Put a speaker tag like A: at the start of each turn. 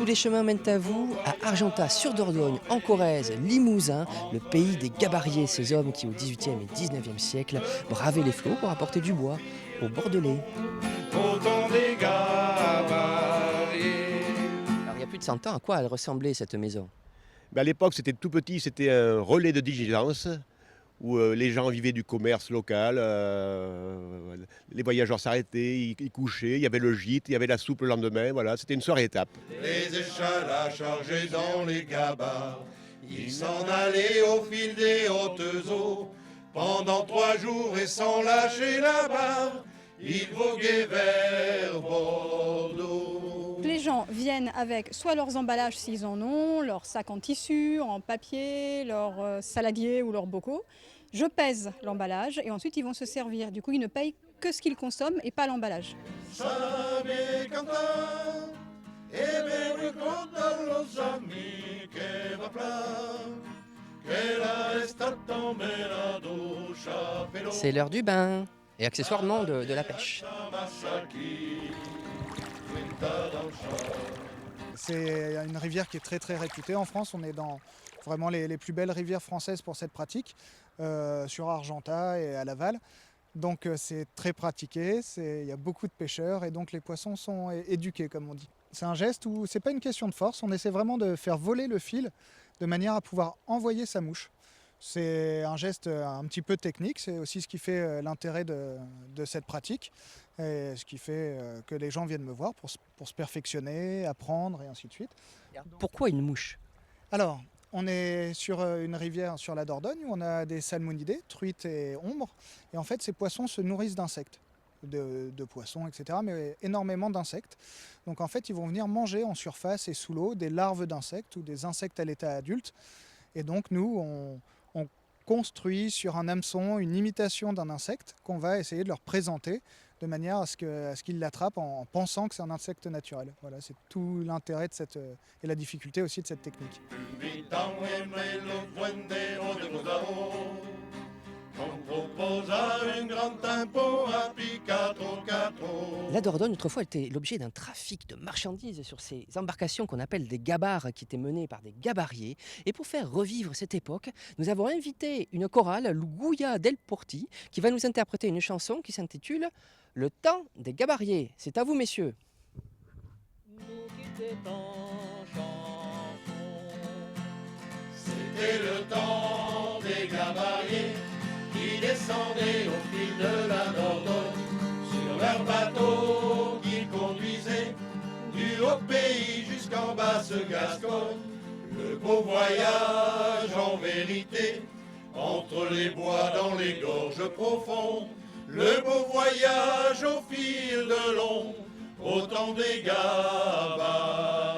A: Tous les chemins mènent à vous, à Argentat-sur-Dordogne, en Corrèze, Limousin, le pays des gabariers, ces hommes qui au XVIIIe et XIXe siècle bravaient les flots pour apporter du bois aux Bordelais.
B: Autant des gabariers.
A: Alors il y a plus de 100 ans, à quoi elle ressemblait cette maison?
C: À l'époque, c'était tout petit, c'était un relais de diligence où les gens vivaient du commerce local, les voyageurs s'arrêtaient, ils couchaient, il y avait le gîte, il y avait la soupe le lendemain, voilà, c'était une soirée étape.
B: Les échalas chargés dans les gabarres, ils s'en allaient au fil des hautes eaux. Pendant 3 jours et sans lâcher la barre, ils voguaient vers Bordeaux.
D: Les gens viennent avec soit leurs emballages s'ils en ont, leurs sacs en tissu, en papier, leurs saladiers ou leurs bocaux. Je pèse l'emballage et ensuite ils vont se servir. Du coup, ils ne payent que ce qu'ils consomment et pas l'emballage.
B: Sabe cantar, e me ricordo los amici che va plan, che la estate mera doccia però.
A: C'est l'heure du bain et accessoirement de la pêche.
E: C'est une rivière qui est très très réputée en France. On est dans vraiment les plus belles rivières françaises pour cette pratique, sur Argentat et à Laval. Donc c'est très pratiqué, il y a beaucoup de pêcheurs et donc les poissons sont éduqués comme on dit. C'est un geste où c'est pas une question de force, on essaie vraiment de faire voler le fil de manière à pouvoir envoyer sa mouche. C'est un geste un petit peu technique, c'est aussi ce qui fait l'intérêt de cette pratique et ce qui fait que les gens viennent me voir pour se perfectionner, apprendre et ainsi de suite.
A: Pourquoi une mouche?
E: Alors, on est sur une rivière sur la Dordogne où on a des salmonidés, truites et ombres. Et en fait, ces poissons se nourrissent d'insectes, de poissons, etc., mais énormément d'insectes. Donc en fait, ils vont venir manger en surface et sous l'eau des larves d'insectes ou des insectes à l'état adulte. Et donc nous, on construit sur un hameçon une imitation d'un insecte qu'on va essayer de leur présenter de manière à ce qu'ils l'attrapent en pensant que c'est un insecte naturel. Voilà, c'est tout l'intérêt de et la difficulté aussi de cette technique.
A: La Dordogne, autrefois, était l'objet d'un trafic de marchandises sur ces embarcations qu'on appelle des gabarres, qui étaient menées par des gabariers. Et pour faire revivre cette époque, nous avons invité une chorale, l'Uguia del Porti, qui va nous interpréter une chanson qui s'intitule « Le temps des gabariers ». C'est à vous, messieurs.
B: C'était le temps des gabariers qui descendaient au fil de la Dordogne sur leur bateau qu'ils conduisaient du haut pays jusqu'en basse Gascogne. Le beau voyage en vérité entre les bois dans les gorges profondes. Le beau voyage au fil de l'ombre au temps des gabariers.